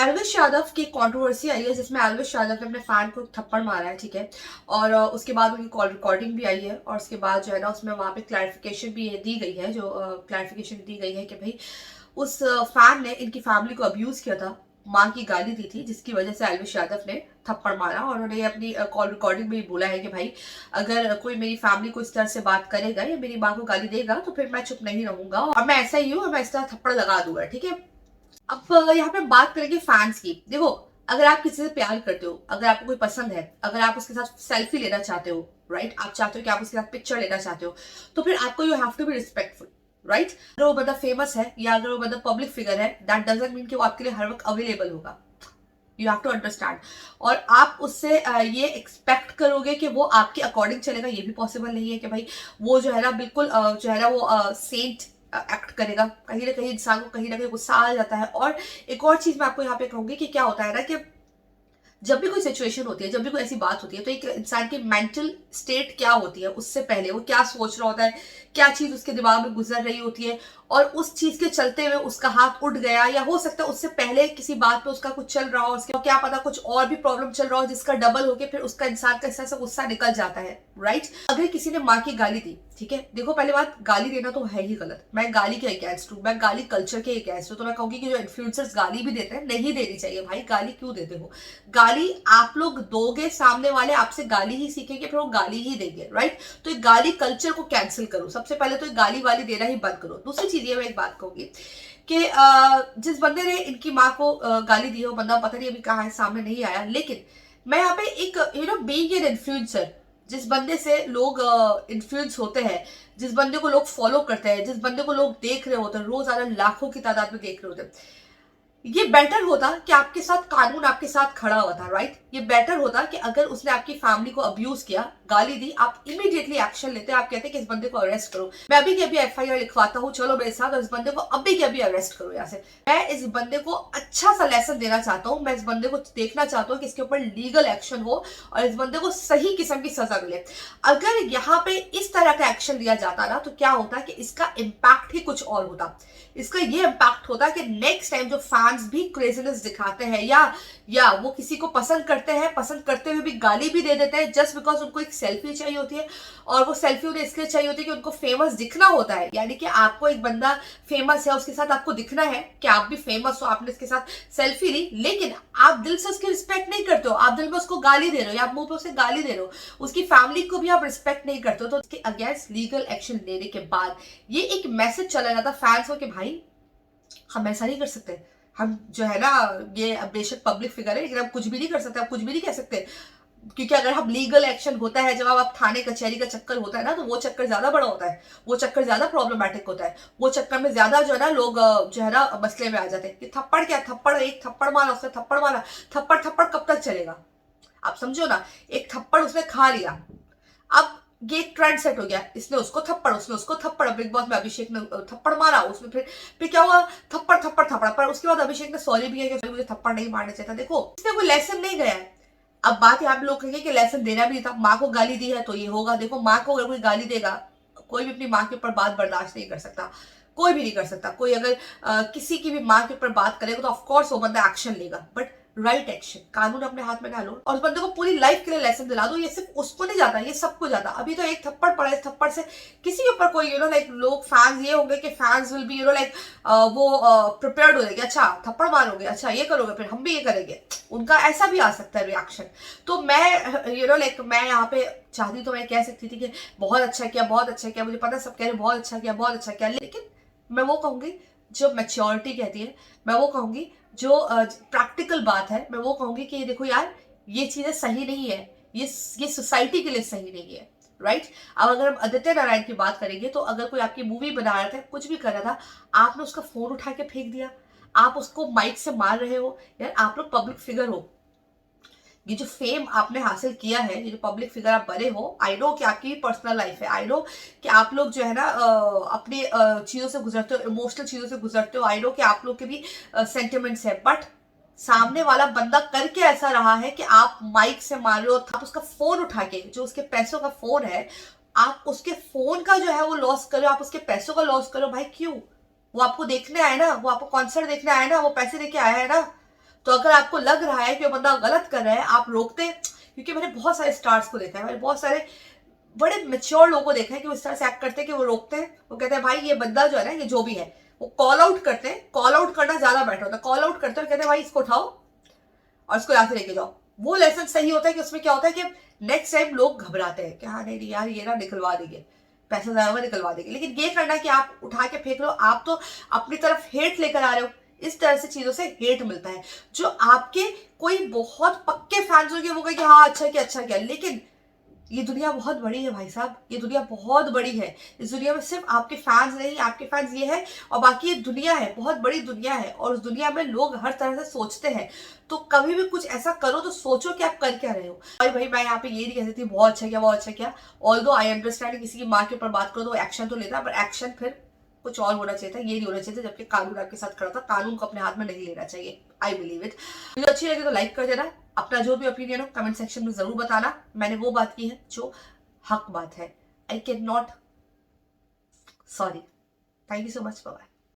एल्विश यादव की कंट्रोवर्सी आई है जिसमें एल्विश यादव ने अपने फैन को थप्पड़ मारा है, ठीक है। और उसके बाद उनकी कॉल रिकॉर्डिंग भी आई है और उसके बाद जो है ना उसमें वहाँ पे क्लैरिफिकेशन भी दी गई है, जो क्लैरिफिकेशन दी गई है कि भाई उस फैन ने इनकी फैमिली को अब्यूज किया था, माँ की गाली दी थी, जिसकी वजह से एल्विश यादव ने थप्पड़ मारा। और उन्होंने अपनी कॉल रिकॉर्डिंग में बोला है कि भाई अगर कोई मेरी फैमिली को इस तरह से बात करेगा या मेरी माँ को गाली देगा तो फिर मैं चुप नहीं रहूंगा और मैं ऐसा ही हूँ, मैं इस तरह थप्पड़ लगा दूंगा, ठीक है। अब यहाँ पे बात करेंगे फैंस की। देखो, अगर आप किसी से प्यार करते हो, अगर आपको कोई पसंद है, अगर आप उसके साथ सेल्फी लेना चाहते हो, राइट, आप चाहते हो कि आप उसके साथ पिक्चर लेना चाहते हो, तो फिर आपको you have to be respectful, right. अगर वो बंदा फेमस है या अगर वो बंदा पब्लिक फिगर है, दैट डजंट मीन कि वो आपके लिए हर वक्त अवेलेबल होगा। You have to understand. और आप उससे ये एक्सपेक्ट करोगे कि वो आपके अकॉर्डिंग चलेगा, ये भी पॉसिबल नहीं है कि भाई वो जो है ना बिल्कुल जो है ना वो सेंट एक्ट करेगा। कहीं ना कहीं इंसान को कहीं ना कहीं गुस्सा आ जाता है। और एक और चीज मैं आपको यहाँ पे कहूंगी कि क्या होता है ना कि जब भी कोई सिचुएशन होती है, जब भी कोई ऐसी बात होती है, तो एक इंसान की मेंटल स्टेट क्या होती है, उससे पहले वो क्या सोच रहा होता है, क्या चीज उसके दिमाग में गुजर रही होती है, और उस चीज के चलते हुए उसका हाथ उठ गया, या हो सकता है उससे पहले किसी बात पे उसका कुछ चल रहा हो, उसके क्या पता कुछ और भी प्रॉब्लम चल रहा हो जिसका डबल होके फिर उसका इंसान का इस तरह से गुस्सा निकल जाता है, राइट। अगर किसी ने माँ की गाली दी, ठीक है, देखो पहले बात, गाली देना तो है ही गलत, मैं गाली के अगेंस्ट हूँ, मैं गाली कल्चर के अगेंस्ट हूँ। तो मैं कहूंगी कि जो इन्फ्लुएंसर्स गाली भी देते हैं, नहीं देनी चाहिए भाई। गाली क्यों देते हो? गाली आप लोग दोगे, सामने वाले आपसे गाली ही सीखेंगे, फिर वो गाली ही देंगे, राइट। तो एक गाली कल्चर को कैंसिल करो, सबसे पहले तो गाली वाली देना ही बंद करो। दूसरी चीज ये मैं एक बात कहूंगी कि जिस बंदे ने इनकी माँ को गाली दी है, वो बंदा पता नहीं अभी कहाँ है, सामने नहीं आया। लेकिन मैं यहाँ पे एक बीइंग एन इन्फ्लुएंसर, जिस बंदे से लोग इन्फ्लुएंस होते हैं, जिस बंदे को लोग फॉलो करते हैं, जिस बंदे को लोग देख रहे होते हैं, रोजाना लाखों की तादाद में देख रहे होते हैं, ये बेटर होता कि आपके साथ कानून आपके साथ खड़ा हुआ था, राइट। ये बेटर होता कि अगर उसने आपकी फैमिली को अब्यूज किया, गाली दी, आप इमीडिएटली एक्शन लेते, आप कहते कि इस बंदे को अरेस्ट करो, मैं अभी के अभी एफआईआर लिखवाता हूँ, चलो मेरे साथ, और इस बंदे को अभी के अभी अरेस्ट करो। यहाँ से मैं इस बंदे को अच्छा सा लेसन देना चाहता हूँ, मैं इस बंदे को देखना चाहता हूँ कि इसके ऊपर लीगल एक्शन हो और इस बंदे को सही किस्म की सजा मिले। अगर यहाँ पे इस तरह का एक्शन लिया जाता ना, तो क्या होता कि इसका इम्पैक्ट ही कुछ और होता। इसका ये इम्पैक्ट होता कि नेक्स्ट टाइम जो फैंस भी क्रेजीनेस दिखाते हैं, या वो किसी को पसंद करते हैं, पसंद करते हुए भी गाली भी दे देते हैं जस्ट बिकॉज उनको एक सेल्फी चाहिए होती है, और वो सेल्फी उन्हें इसलिए चाहिए होती है कि उनको फेमस दिखना होता है। यानी कि आपको एक बंदा फेमस है, उसके साथ आपको दिखना है कि आप भी फेमस हो, आपने इसके साथ सेल्फी ली, लेकिन आप दिल से उसकी रिस्पेक्ट नहीं करते हो, आप दिल में उसको गाली दे रहे हो, या आप मुंह पे उसे गाली दे रहे हो, उसकी फैमिली को भी आप रिस्पेक्ट नहीं करते हो। तो उसके अगेंस्ट लीगल एक्शन लेने के बाद ये एक मैसेज चला जाता फैंस को कि भाई हम ऐसा नहीं कर सकते, हम जो है ना ये बेशक पब्लिक फिगर है लेकिन हम कुछ भी नहीं कर सकते, आप कुछ भी नहीं कह सकते। क्योंकि अगर हम लीगल एक्शन होता है, जब आप थाने कचहरी का चक्कर होता है ना, तो वो चक्कर ज्यादा बड़ा होता है, वो चक्कर ज्यादा प्रॉब्लमेटिक होता है, वो चक्कर में ज्यादा जो है ना लोग जो है ना मसले में आ जाते हैं कि थप्पड़ क्या, थप्पड़ एक थप्पड़ मारा, उसने थप्पड़ मारा, थप्पड़ थप्पड़ कब तक चलेगा? आप समझो ना, एक थप्पड़ उसने खा लिया, अब ये ट्रेंड सेट हो गया, इसने उसको थप्पड़, उसने उसको थप्पड़, बिग बॉस में अभिषेक ने थप्पड़ मारा, उसमें फिर क्या हुआ, थप्पड़ थप्पड़ थप्पड़, पर उसके बाद अभिषेक ने सॉरी भी किया कि मुझे थप्पड़ नहीं मारना चाहिए था। देखो, इसमें कोई लेसन नहीं गया है। अब बात यहाँ पे लोग कहेंगे कि लेसन देना भी था, माँ को गाली दी है तो ये होगा। देखो, माँ को अगर कोई गाली देगा, कोई भी अपनी माँ के ऊपर बात बर्दाश्त नहीं कर सकता, कोई भी नहीं कर सकता। कोई अगर किसी की भी माँ के ऊपर बात करेगा तो ऑफकोर्स वो बंदा एक्शन लेगा, बट राइट एक्शन, कानून अपने हाथ में डालो और उस बंदे को पूरी लाइफ के लिए लेसन दिला दो। ये सिर्फ उसको नहीं जाता, ये सबको जाता। अभी तो एक थप्पड़ पड़ा, इस थप्पड़ से किसी के ऊपर कोई लाइक लोग फैंस ये होंगे कि फैंस विल बी लाइक वो प्रिपेयर्ड हो जाएंगे, अच्छा थप्पड़ मारोगे, अच्छा ये करोगे, फिर हम भी ये करेंगे। उनका ऐसा भी आ सकता है रिएक्शन। तो मैं लाइक मैं यहाँ पे चाहती तो मैं कह सकती थी कि बहुत अच्छा किया, बहुत अच्छा किया, मुझे पता सब कह रहे बहुत अच्छा किया, बहुत अच्छा किया, लेकिन मैं वो कहूंगी जो मैच्योरिटी कहती है, मैं वो कहूंगी जो प्रैक्टिकल बात है, मैं वो कहूंगी कि देखो यार, ये चीजें सही नहीं है, ये सोसाइटी के लिए सही नहीं है, राइट। अब अगर हम आदित्य नारायण की बात करेंगे, तो अगर कोई आपकी मूवी बना रहा था, कुछ भी कर रहा था, आपने उसका फोन उठा के फेंक दिया, आप उसको माइक से मार रहे हो, यार आप लोग पब्लिक फिगर हो, ये जो फेम आपने हासिल किया है, ये जो पब्लिक फिगर आप बने हो, आई नो कि आपकी पर्सनल लाइफ है, आई नो कि आप लोग जो है ना अपने चीजों से गुजरते हो, इमोशनल चीजों से गुजरते हो, आई नो कि आप लोग के भी सेंटिमेंट्स है, बट सामने वाला बंदा करके ऐसा रहा है कि आप माइक से मार रहे हो, आप उसका फोन उठा के, जो उसके पैसों का फोन है, आप उसके फोन का जो है वो लॉस करो, आप उसके पैसों का लॉस करो। भाई क्यों? वो आपको देखने आए ना, वो आपको कॉन्सर्ट देखने आए ना, वो पैसे देके आया है ना, तो अगर आपको लग रहा है कि वो बंदा गलत कर रहा है, आप रोकते, क्योंकि मैंने बहुत सारे स्टार्स को देखा है, मैंने बहुत सारे बड़े मेच्योर लोगों को देखा है कि वो इस तरह से एक्ट करते हैं कि वो रोकते हैं, वो कहते हैं भाई ये बंदा जो है ना, ये जो भी है, वो कॉल आउट करते हैं, कॉल आउट करना ज्यादा बेटर होता है, कॉल आउट करते हैं, कहते हैं भाई इसको उठाओ और इसको यहाँ से लेके जाओ। वो लेसन सही होता है कि उसमें क्या होता है कि नेक्स्ट टाइम लोग घबराते हैं कि हाँ नहीं यार ये ना निकलवा देंगे, पैसा ज्यादा होगा निकलवा देंगे। लेकिन ये करना कि आप उठा के फेंक लो, आप तो अपनी तरफ हेट लेकर आ रहे हो। इस तरह से चीजों से हेट मिलता है। जो आपके कोई बहुत पक्के फैंस होंगे वो कहेंगे हाँ अच्छा किया, लेकिन ये दुनिया बहुत बड़ी है भाई साहब, ये दुनिया बहुत बड़ी है। इस दुनिया में सिर्फ आपके फैंस नहीं, आपके फैंस ये है और बाकी ये दुनिया है, बहुत बड़ी दुनिया है और उस दुनिया में लोग हर तरह से सोचते हैं। तो कभी भी कुछ ऐसा करो तो सोचो कि आप कर क्या रहे हो। भाई मैं यहाँ पे ये नहीं कहती थी बहुत अच्छा किया, ऑल्दो आई अंडरस्टैंड किसी की माँ के ऊपर बात करो तो एक्शन तो लेता, पर एक्शन फिर कुछ और होना चाहिए था, ये नहीं होना चाहिए था। जबकि कानून आपके साथ खड़ा था, कानून को अपने हाथ में नहीं लेना चाहिए। I believe it. वीडियो अच्छी लगी तो लाइक कर देना, अपना जो भी ओपिनियन हो कमेंट सेक्शन में जरूर बताना। मैंने वो बात की है जो हक बात है। I can not, sorry. Thank you so much, bye.